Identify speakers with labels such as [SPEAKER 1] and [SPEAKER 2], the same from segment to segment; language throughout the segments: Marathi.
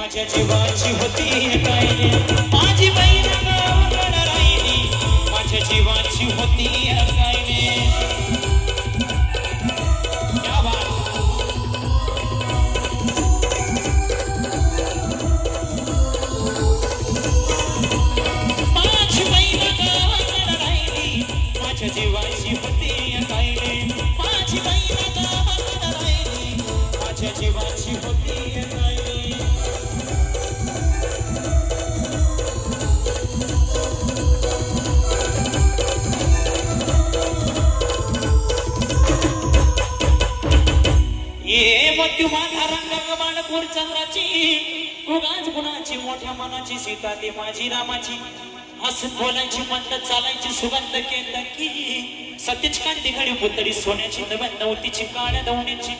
[SPEAKER 1] माझ्या जीवाची होती गायले माझी बहीण गावाकडं राहिली माझ्या जीवाची होती गायले क्या बात माझी बहीण गावाकडं राहिली माझ्या जीवाची होती गायले माझी बहीण गावाकडं राहिली माझ्या जीवाची होती गायले माझा रंग बाणपूर चंद्राची उगाच गुणाची मोठ्या मनाची सीता ती माझी रामाची हसत बोलायची मंद चालायची सुगंध केतकी सतीच कांती घडी पुतळी सोन्याची नव्यात नवतीची काळ्या दवण्याची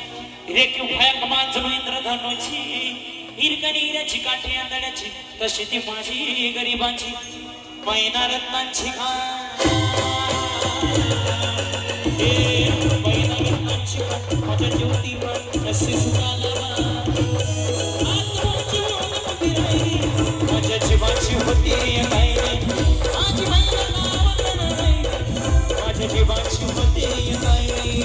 [SPEAKER 1] रेखीव भयंक मांजणू इंद्रधनुची हिरकणीऱ्याची काठी आंधळ्याची तशी ती माझी गरिबांची मैना रत्नांची मैना रत्नांची माझ्या ज्योती कशी माझ्या जीवाची होती गायले माझी बहीण गावाकडं राहिली माझ्या जीवाची होती गायले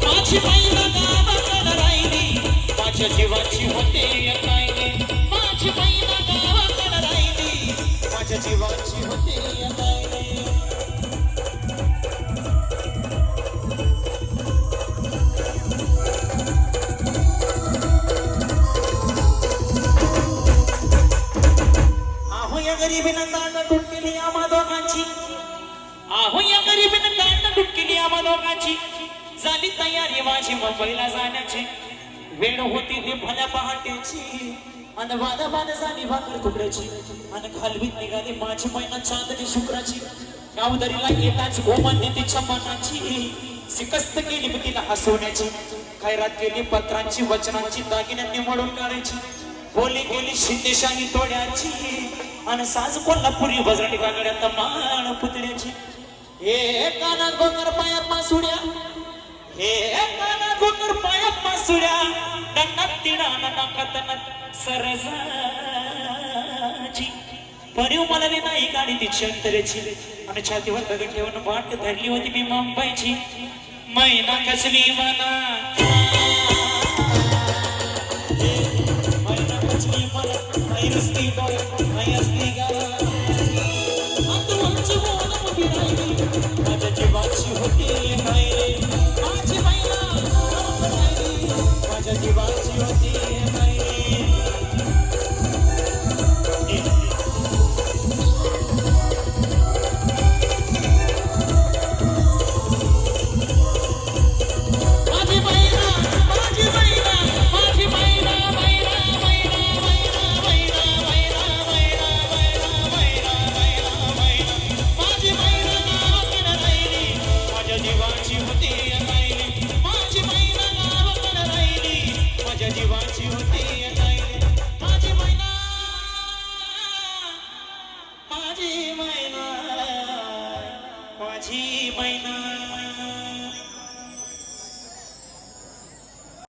[SPEAKER 1] माझी बहीण गावाकडं राहिली माझ्या जीवाची होती गायले माझी बहीण गावाकडं राहिली माझ्या जीवाची होती गायले गरीबीनं तांड टूट केली आम्हा दोघांची आहो या गरीबीनं तांड टूट केली आम्हा दोघांची झाली तयारी माझी मुंबईला जाण्याची वेळ होती ती भल्या पहाटेची आणि वादाबाद झाली भाकर तुकड्याची आणि घालवीत निघाली माझी मैना चांदणी शुक्राची गावदरीला येताच गोमान्य तिच्या मनाची शिकस्त केली मी तिला हसवण्याची खैरात केली पत्रांची वचनांची दागिन्यांनी मळून काढायची बोली गेली शिंदेशाही तोड्याची आणि साज कोल्हापुरी वजरणी गागड्यात मान पुतळ्याची हे कानात गोंगर पायात मासुड्या हे कानात गोंगर पायात मासुड्या दंडात तिडा नाकात सरजाची परिव मला नाही गाडी तिची अंतरेची आणि छातीवर दगड ठेवून वाट धरली होती मी मुंबईची मैना कसली मला मैना कसली मला नाही रस्ती माझ्या जीवाची होती गायले माझी बहीण माझ्या जीवाची होती गायले माझी बहीण माझी बहीण माझी बहीण जीवाची होती गायले माझी बहीण गावाकडं राहिली माझ्या जीवाची होती गायले माझी बहीण माझी बहीण माझी बहीण